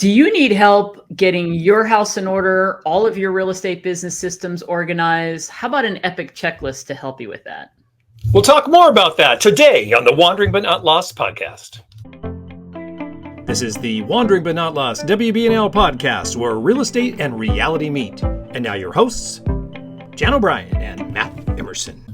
Do you need help getting your house in order, all of your real estate business systems organized? How about an epic checklist to help you with that? We'll talk more about that today on the Wandering But Not Lost podcast. This is the Wandering But Not Lost WB&L podcast, where real estate and reality meet. And now your hosts, Jan O'Brien and Matt Emerson.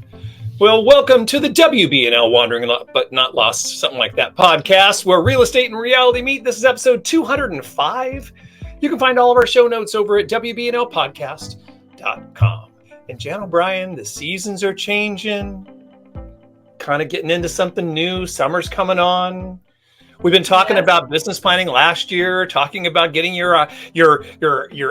Well, welcome to the WB&L Wandering But Not Lost, something like that podcast, where real estate and reality meet. This is episode 205. You can find all of our show notes over at WBNLpodcast.com. And Jan O'Brien, the seasons are changing, kind of getting into something new. Summer's coming on. We've been talking about business planning last year, talking about getting your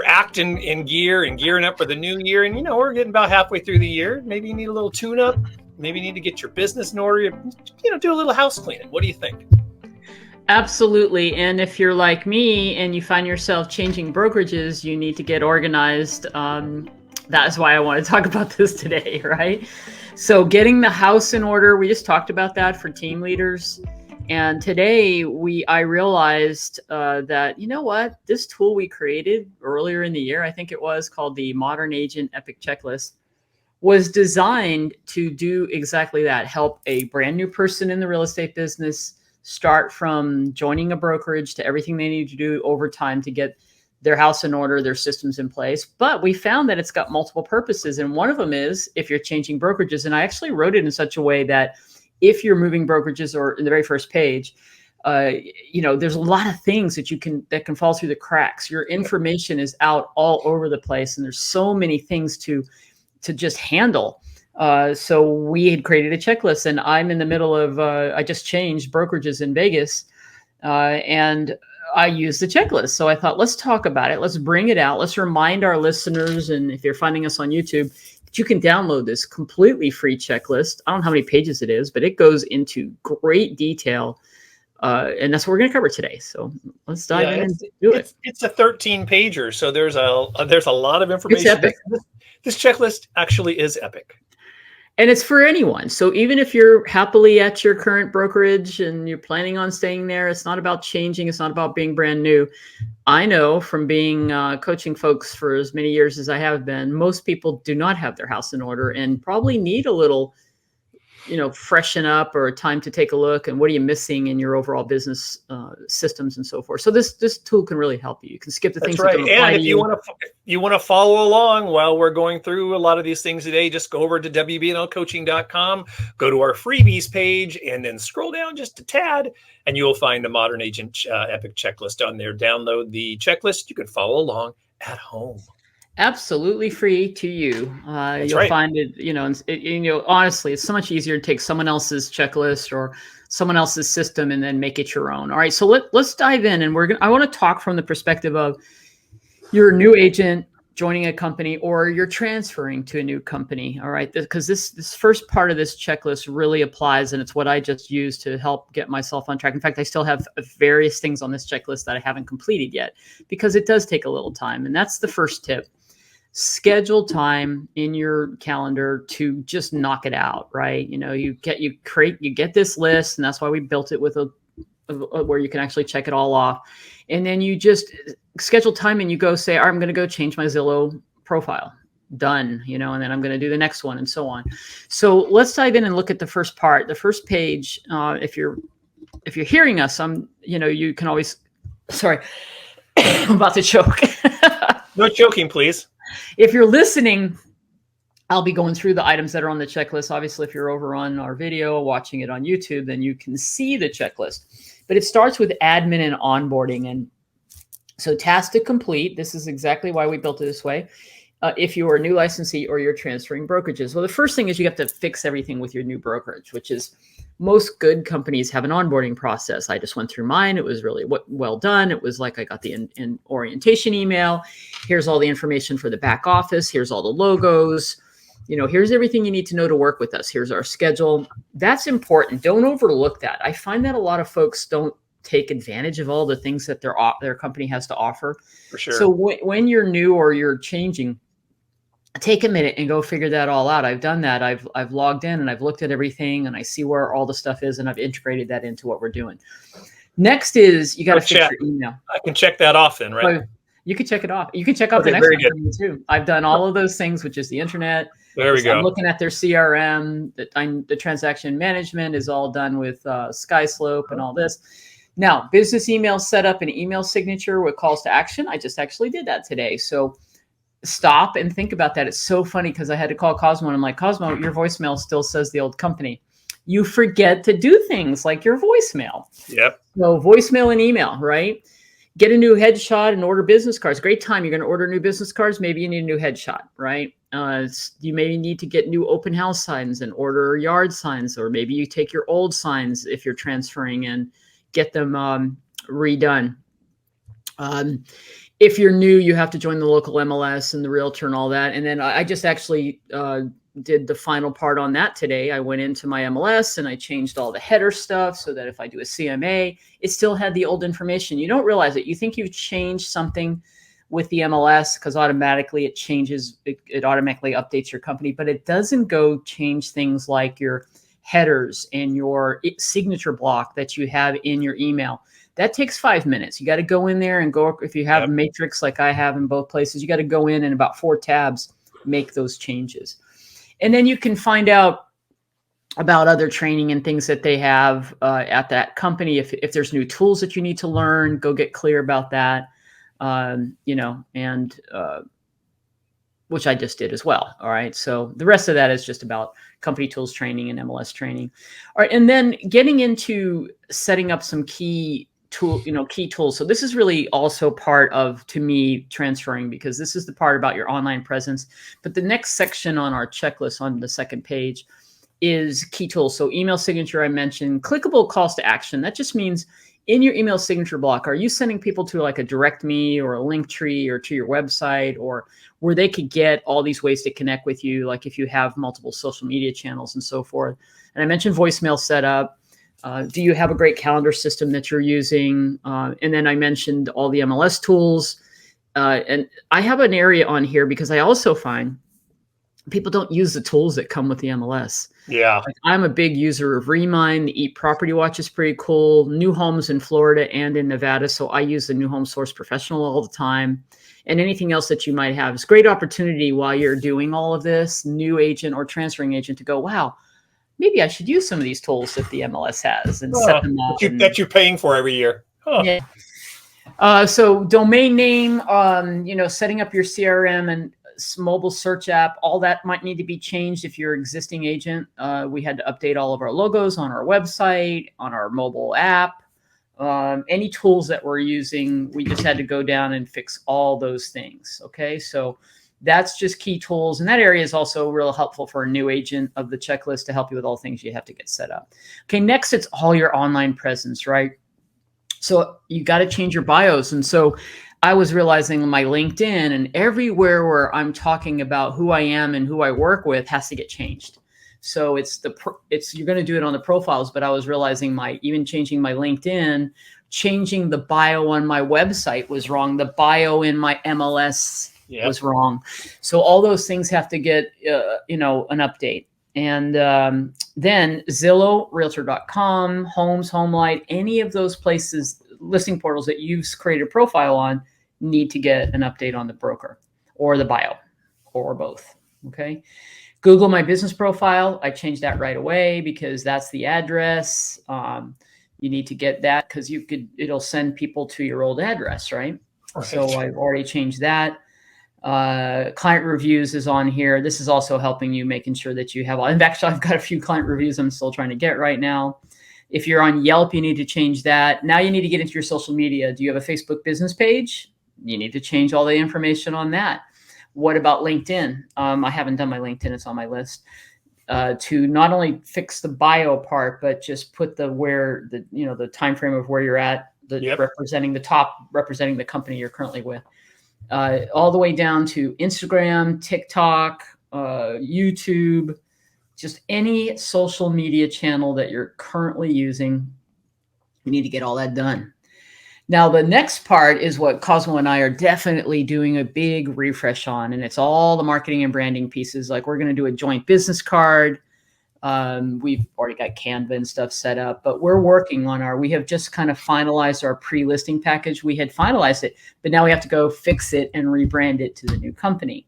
act in gear and gearing up for the new year. And, we're getting about halfway through the year. Maybe you need a little tune-up. Maybe you need to get your business in order, do a little house cleaning. What do you think? Absolutely. And if you're like me and you find yourself changing brokerages, you need to get organized. That's why I want to talk about this today, right? So getting the house in order, we just talked about that for team leaders. And today I realized that, this tool we created earlier in the year, I think it was called the Modern Agent Epic Checklist, was designed to do exactly that. Help a brand new person in the real estate business start from joining a brokerage to everything they need to do over time to get their house in order, their systems in place. But we found that it's got multiple purposes. And one of them is if you're changing brokerages. And I actually wrote it in such a way that if you're moving brokerages, or in the very first page, there's a lot of things that can fall through the cracks. Your information is out all over the place, and there's so many things to just handle. So we had created a checklist, and I'm in the middle of, I just changed brokerages in Vegas, and I used the checklist. So I thought, let's talk about it. Let's bring it out. Let's remind our listeners, and if you're finding us on YouTube, you can download this completely free checklist. I don't know how many pages it is, but it goes into great detail. And that's what we're going to cover today. So let's dive in and do it. It's a 13-pager. So there's a lot of information. It's epic. This checklist actually is epic. And it's for anyone. So even if you're happily at your current brokerage and you're planning on staying there, it's not about changing. It's not about being brand new. I know from being coaching folks for as many years as I have been, most people do not have their house in order and probably need a little, freshen up or time to take a look and what are you missing in your overall business systems and so forth. So this tool can really help you. You can skip the things. That's right. And if you want to follow along while we're going through a lot of these things today, just go over to WBNLcoaching.com, go to our freebies page, and then scroll down just a tad, and you will find the Modern Agent Epic Checklist on there. Download the checklist. You can follow along at home. Absolutely free to you. You'll find it, honestly, it's so much easier to take someone else's checklist or someone else's system and then make it your own. All right. So let's dive in, and I want to talk from the perspective of you're a new agent joining a company or you're transferring to a new company. All right. Because this first part of this checklist really applies, and it's what I just used to help get myself on track. In fact, I still have various things on this checklist that I haven't completed yet because it does take a little time. And that's the first tip. Schedule time in your calendar to just knock it out, right? You get this list, and that's why we built it with a where you can actually check it all off. And then you just schedule time and you go say, all right, I'm going to go change my Zillow profile. Done, and then I'm going to do the next one and so on. So let's dive in and look at the first part, the first page. If you're hearing us, you can always, sorry, I'm about to choke. No choking, please. If you're listening, I'll be going through the items that are on the checklist. Obviously, if you're over on our video, watching it on YouTube, then you can see the checklist. But it starts with admin and onboarding. And so task to complete, this is exactly why we built it this way. If you are a new licensee or you're transferring brokerages. Well, the first thing is you have to fix everything with your new brokerage, which is most good companies have an onboarding process. I just went through mine. It was really well done. It was like I got the in orientation email. Here's all the information for the back office. Here's all the logos. Here's everything you need to know to work with us. Here's our schedule. That's important. Don't overlook that. I find that a lot of folks don't take advantage of all the things that their company has to offer. For sure. So when you're new or you're changing, take a minute and go figure that all out. I've done that. I've logged in and I've looked at everything and I see where all the stuff is and I've integrated that into what we're doing. Next is you got to fix check. your email. I can check that off then, right? Well, you can check it off. You can check off the Okay, next very one good. for me too. I've done all of those things, which is the internet. There we go. I'm looking at their CRM. The transaction management is all done with SkySlope and all this. Now, business email setup and email signature with calls to action. I just actually did that today. So stop and think about that. It's so funny because I had to call Cosmo and I'm like, Cosmo, your voicemail still says the old company. You forget to do things like your voicemail. Yep. So voicemail and email, right? Get a new headshot and order business cards. Great time. You're going to order new business cards. Maybe you need a new headshot, right? You maybe need to get new open house signs and order yard signs, or maybe you take your old signs if you're transferring and get them redone. If you're new, you have to join the local MLS and the realtor and all that. And then I just actually did the final part on that today. I went into my MLS and I changed all the header stuff so that if I do a CMA, it still had the old information. You don't realize it. You think you've changed something with the MLS because automatically it changes, it automatically updates your company, but it doesn't go change things like your headers and your signature block that you have in your email. That takes 5 minutes. You got to go in there and go, if you have a matrix like I have in both places, you got to go in and about 4 tabs, make those changes. And then you can find out about other training and things that they have at that company. If there's new tools that you need to learn, go get clear about that, which I just did as well. All right. So the rest of that is just about company tools training and MLS training. All right. And then getting into setting up some key tools. So this is really also part of, to me, transferring, because this is the part about your online presence. But the next section on our checklist on the second page is key tools. So email signature, I mentioned clickable calls to action. That just means in your email signature block, are you sending people to like a direct me or a link tree or to your website, or where they could get all these ways to connect with you? Like if you have multiple social media channels and so forth. And I mentioned voicemail setup. Do you have a great calendar system that you're using? And then I mentioned all the MLS tools. And I have an area on here because I also find people don't use the tools that come with the MLS. Yeah. Like, I'm a big user of Remine. The Eat Property Watch is pretty cool. New homes in Florida and in Nevada. So I use the New Home Source Professional all the time. And anything else that you might have. It's a great opportunity while you're doing all of this, new agent or transferring agent, to go, wow, maybe I should use some of these tools that the MLS has and set them up. That you're paying for every year. Huh. Yeah. So domain name, setting up your CRM and mobile search app, all that might need to be changed if you're an existing agent. We had to update all of our logos on our website, on our mobile app. Any tools that we're using, we just had to go down and fix all those things. Okay. So that's just key tools. And that area is also real helpful for a new agent of the checklist to help you with all things you have to get set up. Okay. Next, it's all your online presence, right? So you got to change your bios. And so I was realizing my LinkedIn and everywhere where I'm talking about who I am and who I work with has to get changed. So you're going to do it on the profiles, but I was realizing even changing my LinkedIn, changing the bio on my website was wrong. The bio in my MLS was wrong. So all those things have to get, an update. And then Zillow, Realtor.com, Homes, HomeLight, any of those places, listing portals that you've created a profile on, need to get an update on the broker or the bio or both. Okay. Google My Business Profile. I changed that right away because that's the address. You need to get that because it'll send people to your old address, right? So I've already changed that. Client reviews is on here. This is also helping you, making sure that you have, in fact, I've got a few client reviews I'm still trying to get right now. If you're on Yelp, you need to change that. Now you need to get into your social media. Do you have a Facebook business page? You need to change all the information on that. What about LinkedIn? I haven't done my LinkedIn. It's on my list. To not only fix the bio part, but just put the time frame of where you're at, representing the company you're currently with. All the way down to Instagram, TikTok, YouTube, just any social media channel that you're currently using. You need to get all that done. Now, the next part is what Cosmo and I are definitely doing a big refresh on, and it's all the marketing and branding pieces. Like we're going to do a joint business card. We've already got Canva and stuff set up, but we're working on we have just kind of finalized our pre-listing package. We had finalized it, but now we have to go fix it and rebrand it to the new company.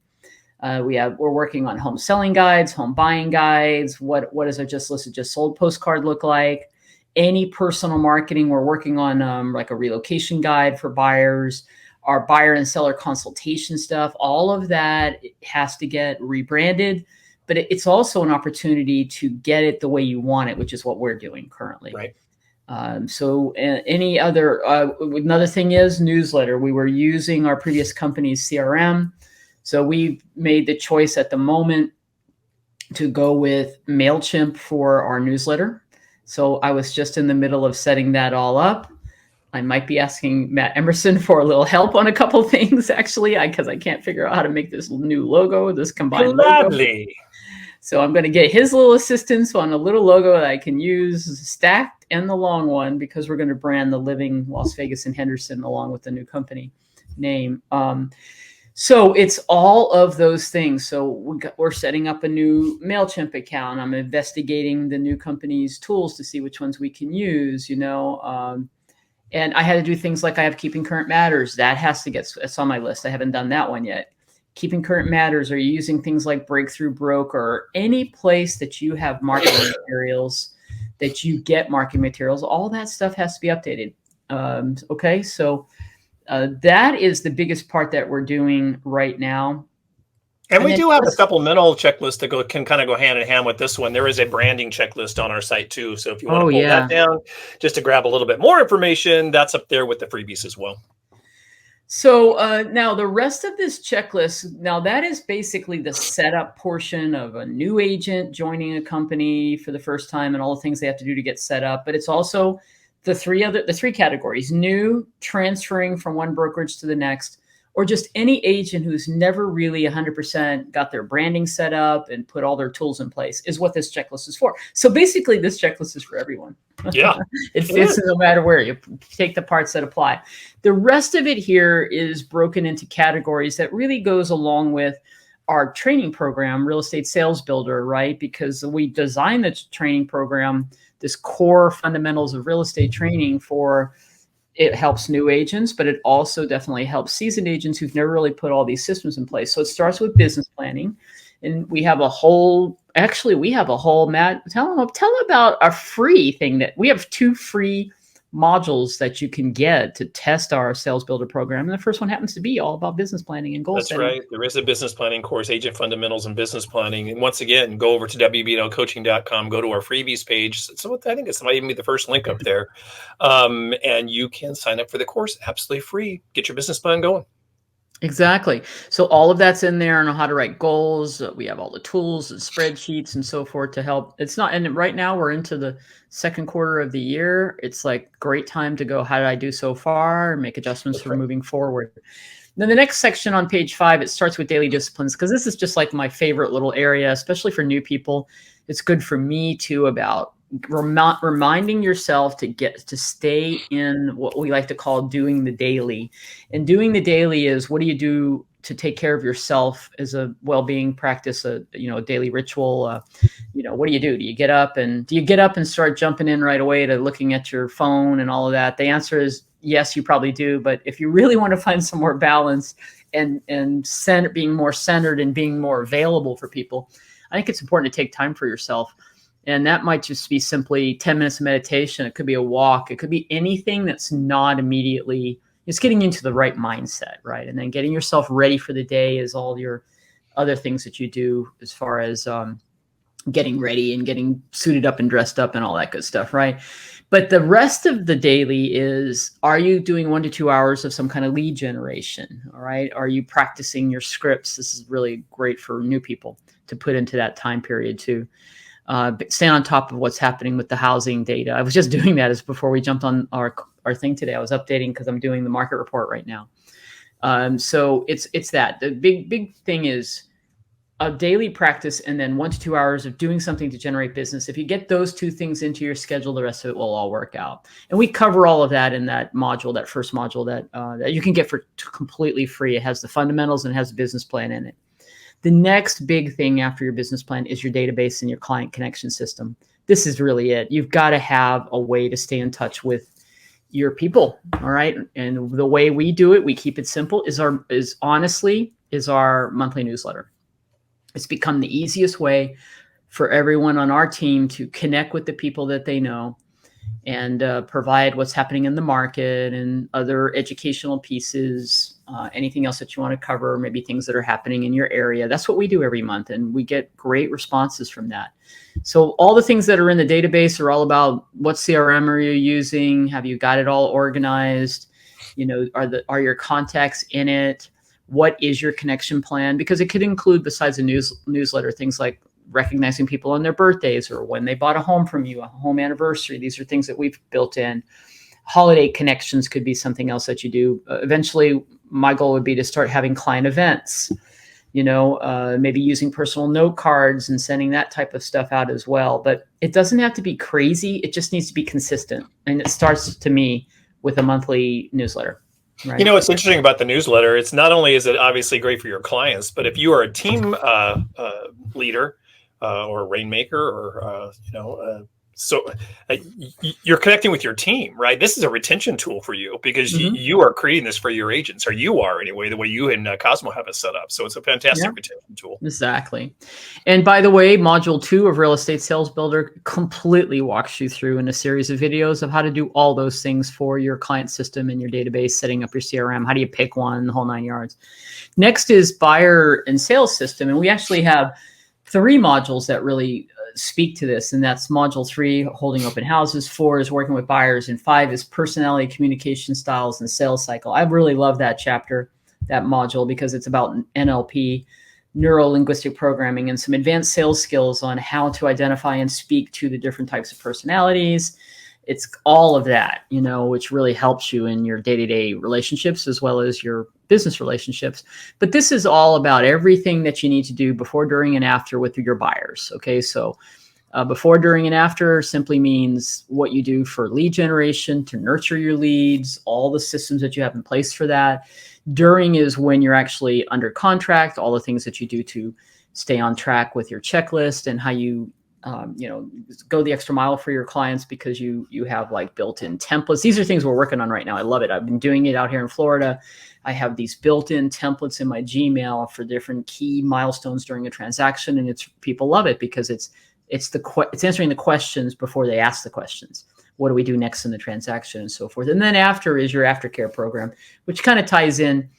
We're working on home selling guides, home buying guides. What does our just listed, just sold postcard look like? Any personal marketing, we're working on like a relocation guide for buyers, our buyer and seller consultation stuff. All of that has to get rebranded, but it's also an opportunity to get it the way you want it, which is what we're doing currently. Right. Another thing is newsletter. We were using our previous company's CRM. So we made the choice at the moment to go with MailChimp for our newsletter. So I was just in the middle of setting that all up. I might be asking Matt Emerson for a little help on a couple things, actually, because I can't figure out how to make this new logo, this combined Lovely. logo. So I'm going to get his little assistance on a little logo that I can use stacked and the long one, because we're going to brand the Living Las Vegas and Henderson along with the new company name. So it's all of those things. So we're setting up a new MailChimp account. I'm investigating the new company's tools to see which ones we can use, and I had to do things like I have Keeping Current Matters. That has to it's on my list. I haven't done that one yet. Keeping Current Matters, are you using things like Breakthrough Broker or any place that you have marketing materials, that you get marketing materials, all that stuff has to be updated. Okay, so that is the biggest part that we're doing right now. And we do have a supplemental checklist that can kind of go hand in hand with this one. There is a branding checklist on our site too. So if you want to pull that down just to grab a little bit more information, that's up there with the freebies as well. So now the rest of this checklist, now that is basically the setup portion of a new agent joining a company for the first time and all the things they have to do to get set up. But it's also the three categories: new, transferring from one brokerage to the next, or just any agent who's never really 100% got their branding set up and put all their tools in place, is what this checklist is for. So basically this checklist is for everyone. Yeah. It fits no matter where you take the parts that apply. The rest of it here is broken into categories that really goes along with our training program, Real Estate Sales Builder, right? Because we designed the training program, this core fundamentals of real estate training it helps new agents, but it also definitely helps seasoned agents who've never really put all these systems in place. So it starts with business planning. And we have a whole, Matt, tell them about our free thing that we have 2 free modules that you can get to test our Sales Builder program. And the first one happens to be all about business planning and goal setting. That's right. There is a business planning course, Agent Fundamentals and Business Planning. And once again, go over to wbnlcoaching.com, go to our freebies page. So I think this might even be the first link up there. And you can sign up for the course absolutely free. Get your business plan going. Exactly. So all of that's in there, and how to write goals. We have all the tools and spreadsheets and so forth to help. And right now we're into the second quarter of the year. It's like great time to go, how did I do so far? And make adjustments for moving forward. Then the next section on page 5, it starts with daily disciplines, because this is just like my favorite little area, especially for new people. It's good for me too, about reminding yourself to stay in what we like to call doing the daily. And doing the daily is, what do you do to take care of yourself as a well-being practice, a daily ritual? What do you do? Do you get up and start jumping in right away to looking at your phone and all of that? The answer is yes, you probably do. But if you really want to find some more balance and being more centered and being more available for people, I think it's important to take time for yourself. And that might just be simply 10 minutes of meditation. It could be a walk. It could be anything that's not immediately, it's getting into the right mindset, right? And then getting yourself ready for the day is all your other things that you do as far as getting ready and getting suited up and dressed up and all that good stuff, right? But the rest of the daily is, are you doing 1 to 2 hours of some kind of lead generation, all right? Are you practicing your scripts? This is really great for new people to put into that time period too. Stay on top of what's happening with the housing data. I was just doing that as before we jumped on our thing today. I was updating because I'm doing the market report right now. So it's that. The big thing is a daily practice, and then 1 to 2 hours of doing something to generate business. If you get those 2 things into your schedule, the rest of it will all work out. And we cover all of that in that module, that first module that you can get for completely free. It has the fundamentals and it has a business plan in it. The next big thing after your business plan is your database and your client connection system. This is really it. You've got to have a way to stay in touch with your people. All right. And the way we do it, we keep it simple, is our monthly newsletter. It's become the easiest way for everyone on our team to connect with the people that they know and provide what's happening in the market and other educational pieces, anything else that you want to cover, maybe things that are happening in your area. That's what we do every month, and we get great responses from that. So all the things that are in the database are all about what CRM are you using? Have you got it all organized? You know, are your contacts in it? What is your connection plan? Because it could include, besides a newsletter, things like recognizing people on their birthdays or when they bought a home from you, a home anniversary. These are things that we've built in. Holiday connections could be something else that you do. Eventually, my goal would be to start having client events, maybe using personal note cards and sending that type of stuff out as well. But it doesn't have to be crazy. It just needs to be consistent. And it starts, to me, with a monthly newsletter. Right. What's interesting about the newsletter, it's not only is it obviously great for your clients, but if you are a team leader or a rainmaker or, you're connecting with your team, right? This is a retention tool for you because you are creating this for your agents, or you are anyway, the way you and Cosmo have it set up. So it's a fantastic retention tool. Exactly. And by the way, module 2 of Real Estate Sales Builder completely walks you through in a series of videos of how to do all those things for your client system and your database, setting up your CRM. How do you pick one, the whole 9 yards? Next is buyer and sales system. And we actually have 3 modules that really speak to this, and that's module 3, holding open houses. 4 is working with buyers, and 5 is personality, communication styles, and sales cycle. I really love that chapter, that module, because it's about NLP, neuro-linguistic programming, and some advanced sales skills on how to identify and speak to the different types of personalities. It's all of that, which really helps you in your day-to-day relationships as well as your business relationships. But this is all about everything that you need to do before, during, and after with your buyers. Okay, so before, during, and after simply means what you do for lead generation to nurture your leads, all the systems that you have in place for that. During is when you're actually under contract, all the things that you do to stay on track with your checklist and how you go the extra mile for your clients, because you have like built-in templates. These are things we're working on right now. I love it. I've been doing it out here in Florida. I have these built-in templates in my Gmail for different key milestones during a transaction, and people love it because it's answering the questions before they ask the questions. What do we do next in the transaction, and so forth. And then after is your aftercare program, which kind of ties in.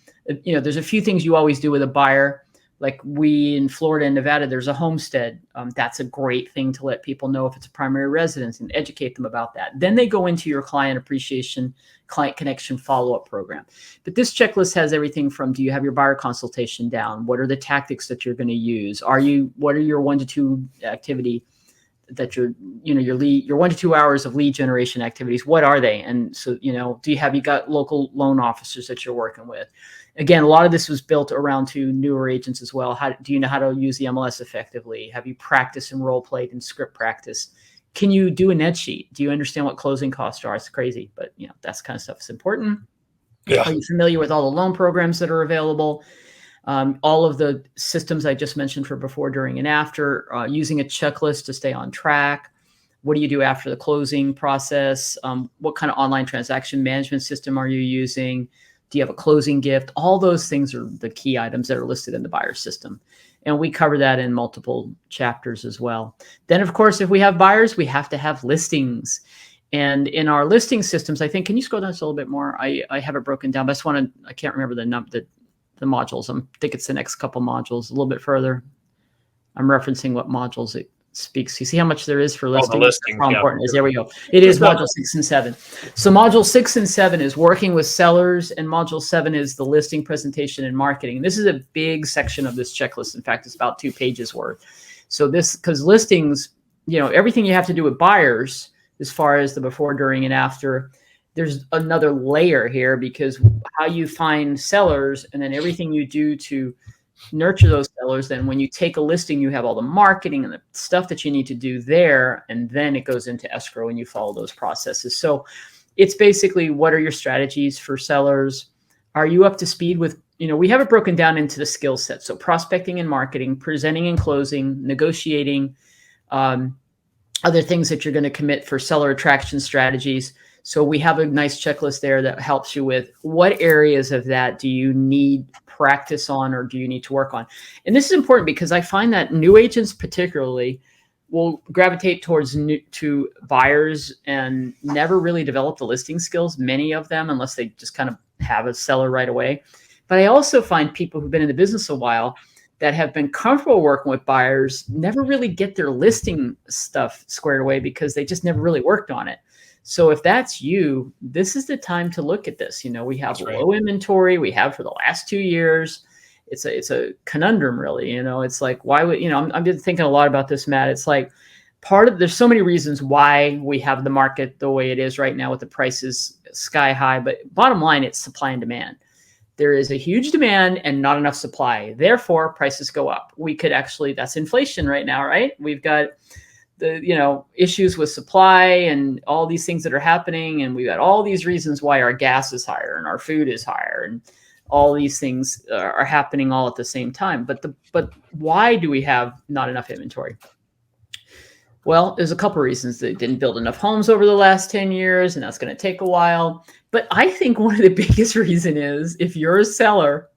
There's a few things you always do with a buyer. Like we in Florida and Nevada, there's a homestead. That's a great thing to let people know if it's a primary residence and educate them about that. Then they go into your client appreciation, client connection follow-up program. But this checklist has everything from, do you have your buyer consultation down? What are the tactics that you're going to use? What are your 1 to 2 activity that your 1 to 2 hours of lead generation activities? What are they? And so, have you got local loan officers that you're working with? Again, a lot of this was built around to newer agents as well. Do you know how to use the MLS effectively? Have you practiced and role played in script practice? Can you do a net sheet? Do you understand what closing costs are? It's crazy, but that's kind of stuff is important. Yeah. Are you familiar with all the loan programs that are available? All of the systems I just mentioned for before, during, and after, using a checklist to stay on track. What do you do after the closing process? What kind of online transaction management system are you using? Do you have a closing gift? All those things are the key items that are listed in the buyer system. And we cover that in multiple chapters as well. Then, of course, if we have buyers, we have to have listings. And in our listing systems, I think, can you scroll down just a little bit more? I have it broken down, but I can't remember the modules. I think it's the next couple modules, a little bit further. I'm referencing what modules it speaks. You see how much there is for listings? The listings, how important it is. There we go. It is module 6 and 7. So module 6 and 7 is working with sellers, and module 7 is the listing presentation and marketing. This is a big section of this checklist. In fact, it's about 2 pages worth. So because listings, everything you have to do with buyers, as far as the before, during, and after, there's another layer here, because how you find sellers and then everything you do to nurture those sellers. Then when you take a listing, you have all the marketing and the stuff that you need to do there. And then it goes into escrow and you follow those processes. So it's basically, what are your strategies for sellers? Are you up to speed with we have it broken down into the skill set. So prospecting and marketing, presenting and closing, negotiating, other things that you're going to commit for seller attraction strategies. So we have a nice checklist there that helps you with what areas of that do you need practice on or do you need to work on. And this is important because I find that new agents particularly will gravitate towards to buyers and never really develop the listing skills, many of them, unless they just kind of have a seller right away. But I also find people who've been in the business a while that have been comfortable working with buyers never really get their listing stuff squared away because they just never really worked on it. So if that's you, this is the time to look at this. We have low inventory. We have for the last 2 years. It's a conundrum, really. It's like, why would, I'm just thinking a lot about this, Matt. It's like there's so many reasons why we have the market the way it is right now with the prices sky high. But bottom line, it's supply and demand. There is a huge demand and not enough supply. Therefore, prices go up. We could actually, that's inflation right now, right? We've got the, issues with supply and all these things that are happening. And we've got all these reasons why our gas is higher and our food is higher. And all these things are happening all at the same time. But why do we have not enough inventory? Well, there's a couple of reasons. They didn't build enough homes over the last 10 years, and that's going to take a while. But I think one of the biggest reason is if you're a seller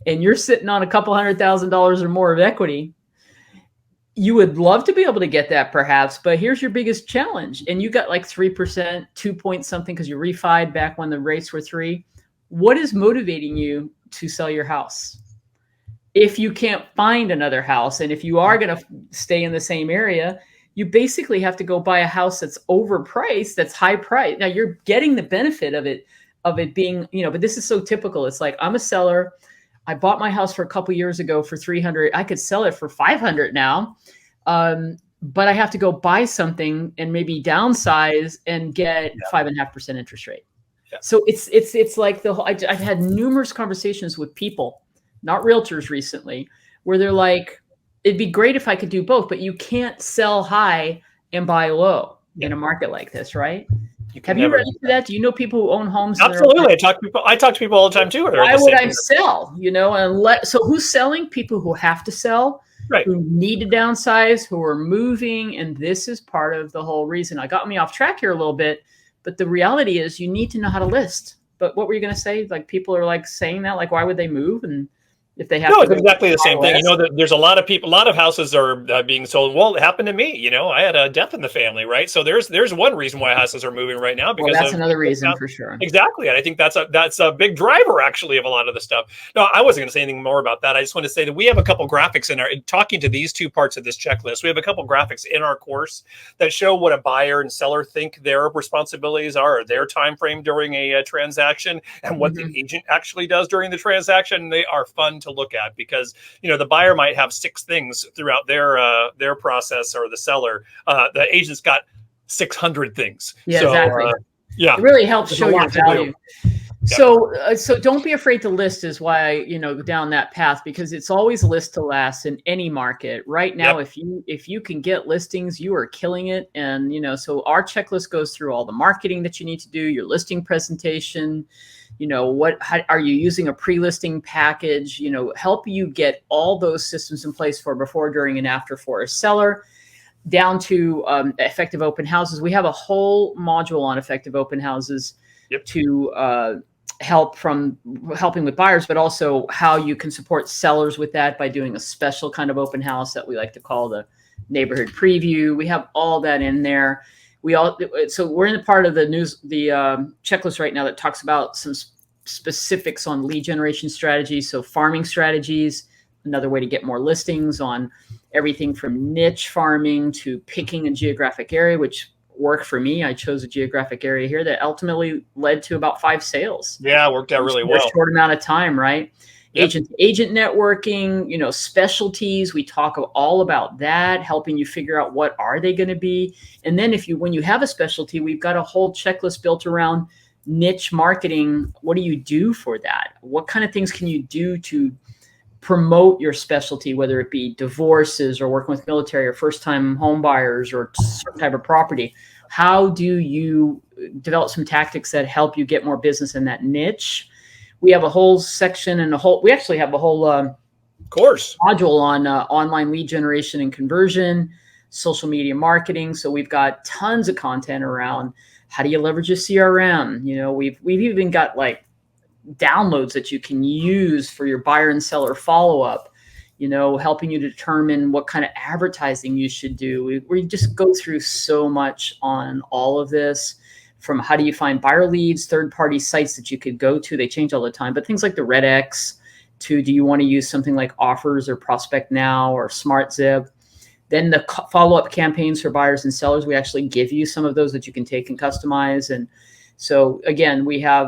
and you're sitting on a couple $100,000 or more of equity, you would love to be able to get that perhaps, but here's your biggest challenge. And you got like 3%, 2 point something because you refied back when the rates were 3. What is motivating you to sell your house? If you can't find another house, and if you are going to stay in the same area, you basically have to go buy a house that's overpriced, that's high price. Now you're getting the benefit of it being, but this is so typical. It's like, I'm a seller. I bought my house for a couple years ago for 300. I could sell it for 500 now. But I have to go buy something and maybe downsize and get 5.5% interest rate. Yeah. So it's like I've had numerous conversations with people, not realtors recently, where they're like, it'd be great if I could do both, but you can't sell high and buy low in a market like this, right? Have you run into that? Do you know people who own homes? Absolutely. I talk to people all the time too. Why would I sell? So who's selling? People who have to sell, right? Who need to downsize, who are moving. And this is part of the whole reason. I got me off track here a little bit, but the reality is you need to know how to list. But what were you going to say? Like people are like saying that, like, why would they move? And if they have it's exactly the same thing. There's a lot of houses are being sold. Well, it happened to me. I had a death in the family, right? So there's one reason why houses are moving right now. Because that's another reason for sure. Exactly. And I think that's a big driver actually of a lot of the stuff. No, I wasn't going to say anything more about that. I just want to say that we have a couple graphics talking to these two parts of this checklist. We have a couple graphics in our course that show what a buyer and seller think their responsibilities are, or their time frame during a transaction, and what the agent actually does during the transaction. They are fun to look at because the buyer might have 6 things throughout their process, or the seller, the agent's got 600 things. Yeah, so, exactly. It really helps show your value. So don't be afraid to list is why down that path, because it's always list to last in any market right now. If you can get listings, you are killing it. And so our checklist goes through all the marketing that you need to do, your listing presentation. How are you using a pre-listing package, help you get all those systems in place for before, during, and after for a seller, down to effective open houses. We have a whole module on effective open houses to helping with buyers, but also how you can support sellers with that by doing a special kind of open house that we like to call the neighborhood preview. We have all that in there. So we're in the part of the checklist right now that talks about some specifics on lead generation strategies. So farming strategies, another way to get more listings on everything from niche farming to picking a geographic area, which worked for me. I chose a geographic area here that ultimately led to about 5 sales. Yeah, it worked out really well. In a short amount of time, right? Agent to agent networking, specialties. We talk all about that, helping you figure out what are they going to be. And then when you have a specialty, we've got a whole checklist built around niche marketing. What do you do for that? What kind of things can you do to promote your specialty, whether it be divorces or working with military or first-time home buyers or certain type of property? How do you develop some tactics that help you get more business in that niche? we have a whole section and we actually have a whole course module on online lead generation and conversion, social media marketing. So we've got tons of content around how do you leverage a CRM. We've even got like downloads that you can use for your buyer and seller follow-up, helping you determine what kind of advertising you should do. We just go through so much on all of this, from how do you find buyer leads, third-party sites that you could go to. They change all the time, but things like the RedX, to do you want to use something like Offers or Prospect Now or SmartZip. Then the follow-up campaigns for buyers and sellers, we actually give you some of those that you can take and customize. And so again, we have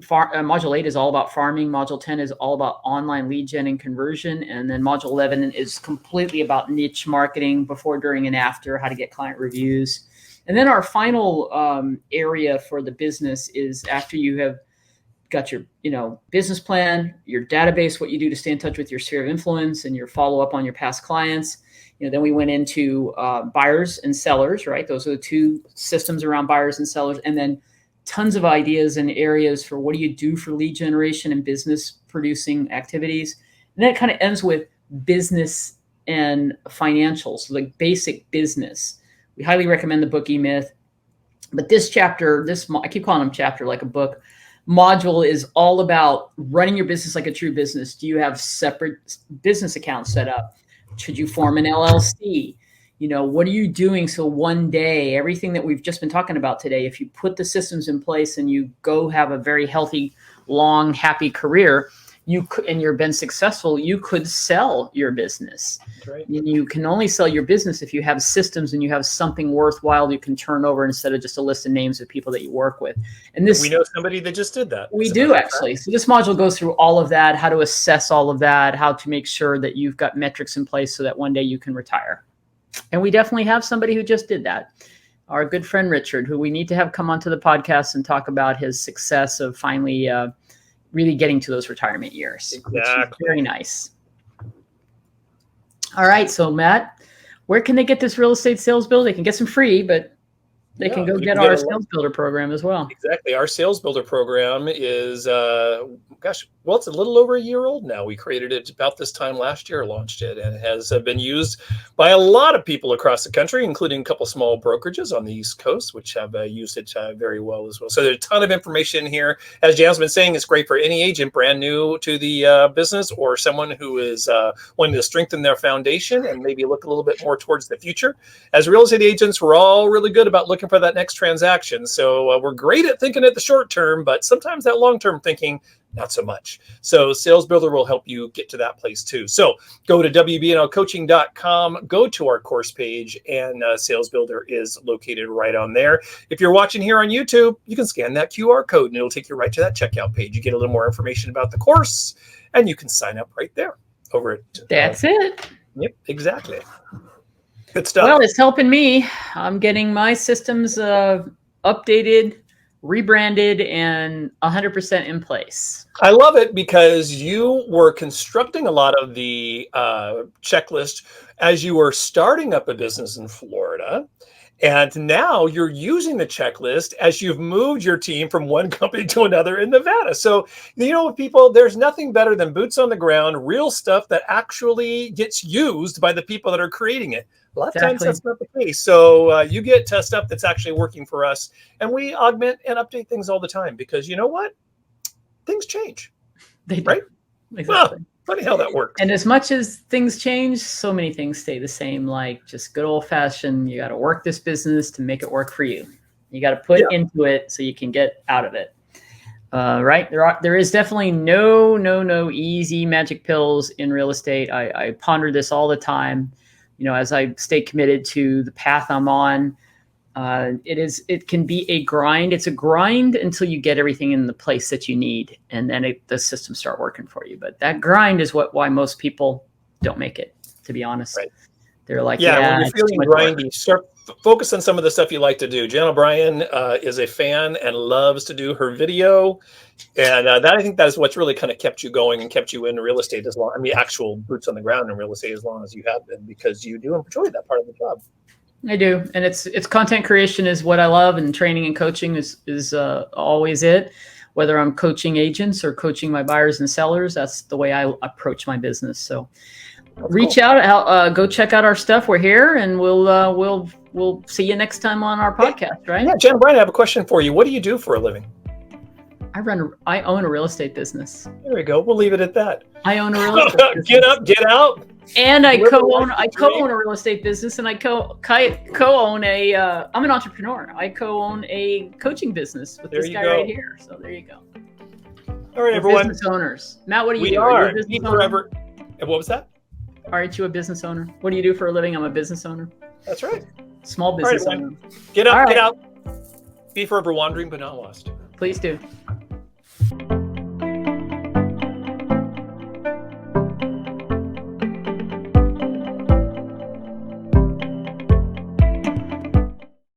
Module 8 is all about farming. Module 10 is all about online lead gen and conversion. And then Module 11 is completely about niche marketing, before, during, and after, how to get client reviews. And then our final area for the business is after you have got your business plan, your database, what you do to stay in touch with your sphere of influence, and your follow-up on your past clients. Then we went into buyers and sellers, right? Those are the two systems around buyers and sellers. And then tons of ideas and areas for what do you do for lead generation and business producing activities. And then it kind of ends with business and financials, like basic business. We highly recommend the book E-Myth. But this chapter, I keep calling them chapter like a book, module is all about running your business like a true business. Do you have separate business accounts set up? Should you form an LLC? What are you doing? So one day, everything that we've just been talking about today, if you put the systems in place and you go have a very healthy, long, happy career, and you've been successful, you could sell your business. That's right. And you can only sell your business if you have systems and you have something worthwhile you can turn over instead of just a list of names of people that you work with. And we know somebody that just did that. We do, actually. So this module goes through all of that, how to assess all of that, how to make sure that you've got metrics in place so that one day you can retire. And we definitely have somebody who just did that. Our good friend Richard, who we need to have come onto the podcast and talk about his success of finally really getting to those retirement years. Exactly. Which is very nice. All right. So Matt, where can they get this real estate sales builder? They can get some free, but they can go get our sales builder program as well. Exactly. Our sales builder program is, it's a little over a year old now. We created it about this time last year, launched it, and it has been used by a lot of people across the country, including a couple small brokerages on the East Coast, which have used it very well as well. So there's a ton of information here. As Jan's been saying, it's great for any agent brand new to the business, or someone who is wanting to strengthen their foundation and maybe look a little bit more towards the future. As real estate agents, we're all really good about looking for that next transaction. So we're great at thinking at the short term, but sometimes that long-term thinking, not so much. So Sales Builder will help you get to that place too. So go to wbnlcoaching.com, go to our course page, and Sales Builder is located right on there. If you're watching here on YouTube, you can scan that QR code and it'll take you right to that checkout page. You get a little more information about the course and you can sign up right there over it. That's it. Yep, exactly. Good stuff. Well, it's helping me. I'm getting my systems updated, rebranded, and 100% in place. I love it because you were constructing a lot of the checklist as you were starting up a business in Florida. And now you're using the checklist as you've moved your team from one company to another in Nevada. So, people, there's nothing better than boots on the ground, real stuff that actually gets used by the people that are creating it. A lot of times that's not the case. So you get stuff that's actually working for us, and we augment and update things all the time because you know what? Things change. They do. Right? Exactly. Well, funny how that works. And as much as things change, so many things stay the same, like just good old fashioned, you got to work this business to make it work for you. You got to put into it so you can get out of it. Right. There is definitely no easy magic pills in real estate. I ponder this all the time. As I stay committed to the path I'm on, it can be a grind. It's a grind until you get everything in the place that you need, and then the systems start working for you. But that grind is why most people don't make it, to be honest. Right. They're like, when you're feeling grindy, start focus on some of the stuff you like to do. Jan O'Brien is a fan and loves to do her video. And I think that is what's really kind of kept you going and kept you in real estate actual boots on the ground in real estate as long as you have been, because you do enjoy that part of the job. I do. And it's content creation is what I love, and training and coaching is always it. whether I'm coaching agents or coaching my buyers and sellers, that's the way I approach my business. So reach out, go check out our stuff. We're here, and we'll see you next time on our podcast, right? Yeah, Jen Brian, I have a question for you. What do you do for a living? I own a real estate business. There we go. We'll leave it at that. I own a real estate business. Get up, get out. And I co-own a real estate business, and I co-own a. I'm an entrepreneur. I co-own a coaching business with this guy right here. So there you go. All right, everyone. Business owners. Matt, what do you do? We Are are. you a business Forever. What was that? Aren't you a business owner? What do you do for a living? I'm a business owner. That's right. Small business All right, owner. Get up, All get right. out. Be forever wandering but not lost. Please do.